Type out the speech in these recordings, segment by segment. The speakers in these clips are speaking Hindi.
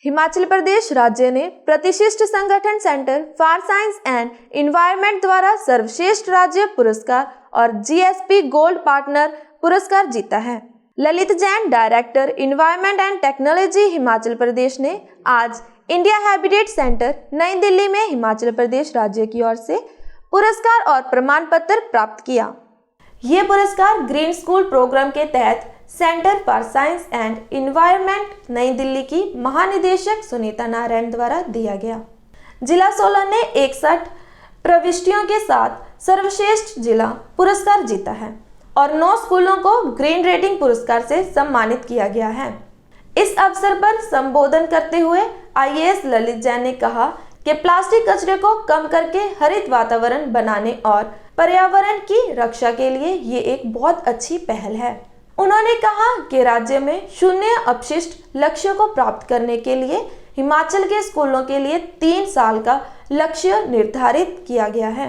हिमाचल प्रदेश राज्य ने प्रतिष्ठित संगठन centre for science and environment द्वारा सर्वश्रेष्ठ राज्य पुरस्कार और जीएसपी गोल्ड पार्टनर पुरस्कार जीता है। Lalit Jain, director environment and technology Himachal Pradesh ने आज इंडिया हैबिटेट सेंटर नई दिल्ली में हिमाचल प्रदेश राज्य की ओर से पुरस्कार और प्रमाण पत्र प्राप्त किया। ये पुरस्कार ग्रीन स्कूल प्रोग्राम के तहत centre for science and environment नई दिल्ली की महानिदेशक सुनीता नारायण द्वारा दिया गया। जिला सोलन ने 61 प्रविष्टियों के साथ सर्वश्रेष्ठ जिला पुरस्कार जीता है और 9 स्कूलों को ग्रीन रेटिंग पुरस्कार से सम्मानित किया गया है। इस अवसर पर संबोधन करते हुए आईएएस ललित जैन ने कहा कि प्लास्टिक कचरे को कम करके हरित वातावरण बनाने और पर्यावरण की रक्षा के लिए ये एक बहुत अच्छी पहल है। उन्होंने कहा कि राज्य में शून्य अपशिष्ट लक्ष्य को प्राप्त करने के लिए हिमाचल के स्कूलों के लिए 3 साल का लक्ष्य निर्धारित किया गया है।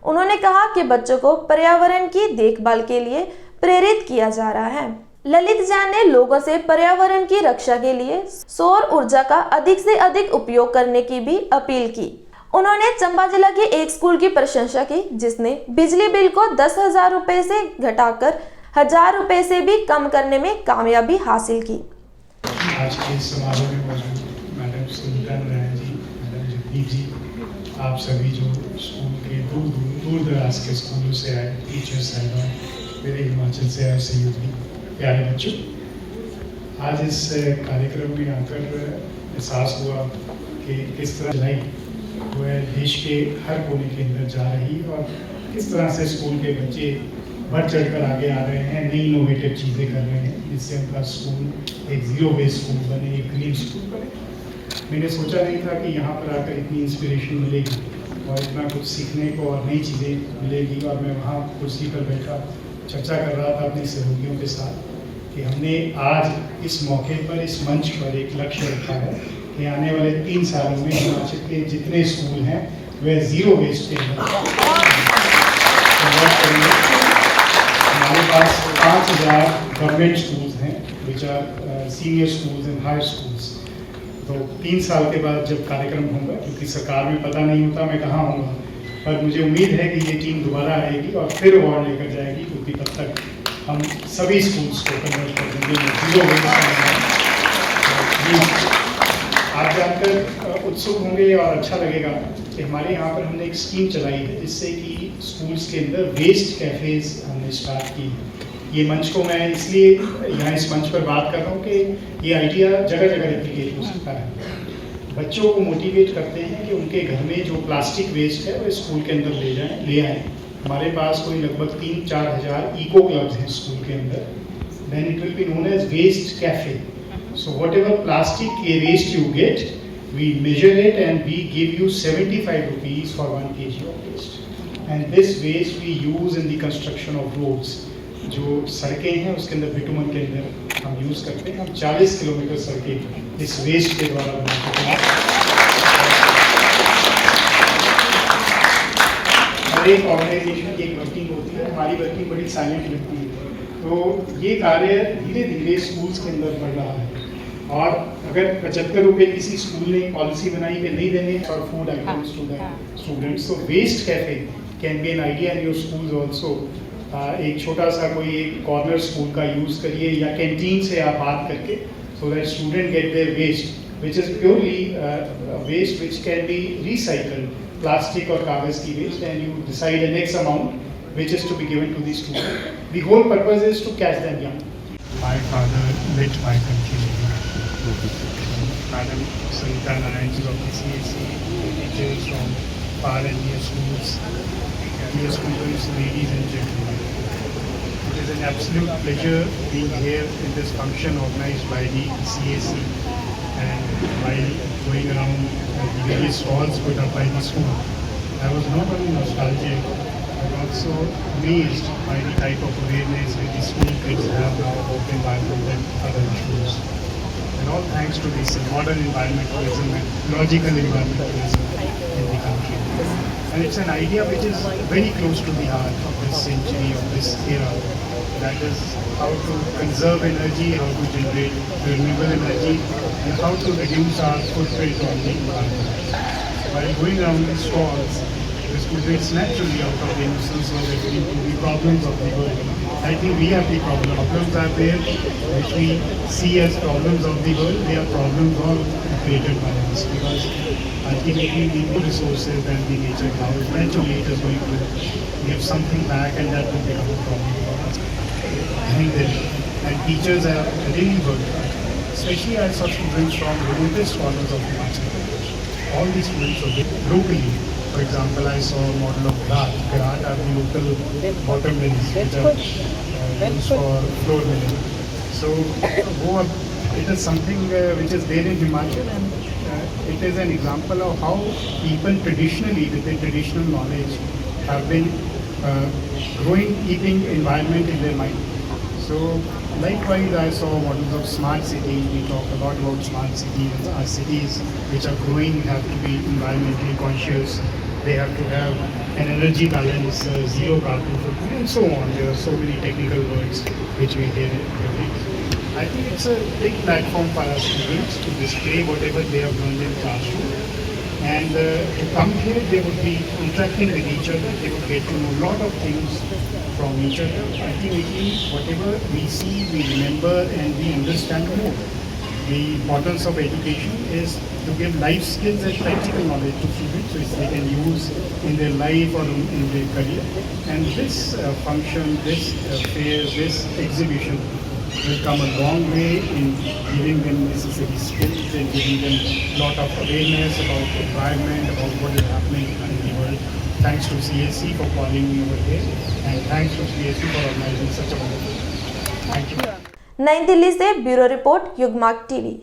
उन्होंने कहा कि बच्चों को पर्यावरण की देखभाल के लिए प्रेरित किया जा रहा है। ललित जैन ने लोगों से पर्यावरण की रक्षा के लिए सौर ऊर्जा का अधिक से अधिक उपयोग करने की भी अपील की। उन्होंने चंबा जिला के एक स्कूल की प्रशंसा की जिसने बिजली बिल को 10,000 रुपए से घटाकर 1,000 रुपए से भी कम करने में कामयाबी हासिल की। आज के समारोह में मौजूद मैडम सुनीता नारायण जी, मैडम जगदीप जी, आप सभी जो स्कूल के दूर दराज के स्कूलों से आए टीचर्स साहिबान, मेरे हिमाचल से आए सहयोगी प्यारे बच्चों, आज इस कार्यक्रम में आकर एहसास हुआ कि किस तरह लाई वह देश के हर कोने के अंदर जा रही और किस तरह से स्कूल के बच्चे बढ़ चढ़कर आगे आ रहे हैं, नई इनोवेटिव चीज़ें कर रहे हैं जिससे उनका स्कूल एक ज़ीरो वेस्ट स्कूल बने, एक ग्रीन स्कूल बने। मैंने सोचा नहीं था कि यहाँ पर आकर इतनी इंस्पिरेशन मिलेगी और इतना कुछ सीखने को और नई चीज़ें मिलेगी। और मैं वहाँ कुर्सी पर बैठा चर्चा कर रहा था अपने सहयोगियों के साथ कि हमने आज इस मौके पर, इस मंच पर एक लक्ष्य रखा है कि आने वाले 3 सालों में हिमाचल के जितने स्कूल हैं वह ज़ीरो वेस्ट के हमारे पास 5,000 गवर्नमेंट स्कूल्स हैं which are senior schools and higher schools. तो 3 साल के बाद जब कार्यक्रम होगा, क्योंकि सरकार में पता नहीं होता मैं कहाँ होऊंगा, पर मुझे उम्मीद है कि ये टीम दोबारा आएगी और फिर अवार्ड लेकर जाएगी, क्योंकि तब तक हम सभी स्कूल्स को कन्वर्ट कर देंगे। आप जानकर उत्सुक होंगे और अच्छा लगेगा कि हमारे यहाँ पर हमने एक स्कीम चलाई है जिससे कि स्कूल्स के अंदर वेस्ट कैफेज हमने स्टार्ट की। ये मंच को मैं इसलिए यहाँ इस मंच पर बात कर रहा हूँ कि ये आइडिया जगह जगह रेप्लिकेट हो सकता है। बच्चों को मोटिवेट करते हैं कि उनके घर में जो प्लास्टिक वेस्ट है वो स्कूल के अंदर ले आएँ। हमारे पास कोई लगभग 3-4 हज़ार इको क्लब्स हैं स्कूल के अंदर। Then it will be known as waste cafe. So whatever plastic waste you get, we measure it and we give you 75 rupees for 1 kg of waste. And this waste we use in the construction of roads. जो सड़कें हैं उसके अंदर बिटुमन के अंदर हम यूज़ करते हैं। हम 40 किलोमीटर सड़कें इस वेस्ट के द्वारा बनाते हैं। हर एक ऑर्गेनाइजेशन की एक वर्किंग होती है, हमारी वर्किंग बड़ी साइलेंट रहती है। तो ये कार्य धीरे धीरे स्कूल्स के अंदर बढ़ रहा है। और अगर 75 रुपये किसी स्कूल ने पॉलिसी बनाई कि नहीं देने और food items to the students, तो waste cafe can be an idea in your schools also. एक छोटा सा कोई एक कॉर्नर स्कूल का यूज़ करिए या कैंटीन से आप बात करके, so that student get their waste which is purely waste which can be recycled, plastic और कागज़ की waste, and you decide an X amount which is to be given to the student. The whole purpose is to catch them young. My father lit my country. Madam Sunita Narayan ji of the CAC, teachers from far and near schools, dear students, ladies and gentlemen. It is an absolute pleasure being here in this function organized by the CAC, and while going around the various halls put up by the school, I was not only nostalgic but also amazed by the type of awareness which the school kids have now about the environment and other issues. And all thanks to this modern environmentalism and logical environmentalism in the country. And it's an idea which is very close to the heart of this century, of this era. That is how to conserve energy, how to generate renewable energy, and how to reduce our footprint on the environment. While going around these stalls, the students naturally, out of innocence, were referring to the problems of the world. I think we have the problems are there, which we see as problems of the world. They are problems all created by us, because ultimately we need resources and the nature now eventually it is going to give something back, and that will become a problem for us. And teachers are really good, especially I saw students from remotest corners of the country. All these students are locally. For example, I saw a model of Virat. Virat are the local water mills which are used for floor milling. So it is something which is there in Himachal, and it is an example of how people traditionally, with their traditional knowledge, have been growing, keeping environment in their mind. So likewise, I saw models of smart cities. We talk a lot about smart cities. Our cities which are growing have to be environmentally conscious. They have to have an energy balance, zero carbon footprint, and so on. There are so many technical words which we hear every day. I think it's a big platform for our students to display whatever they have learned in classroom. And to come here, they would be interacting with each other. They would get to know a lot of things from each other. Ultimately, whatever we see, we remember, and we understand more. The importance of education is to give life skills and practical knowledge to students which they can use in their life or in their career. And this function, this fair, this exhibition will come a long way in giving them necessary skills and giving them a lot of awareness about the environment, about what is happening in the world. Thanks to CSC for calling me over here, and thanks to CSC for organizing such a wonderful. Thank you. नई दिल्ली से ब्यूरो रिपोर्ट युगमार्ग टीवी।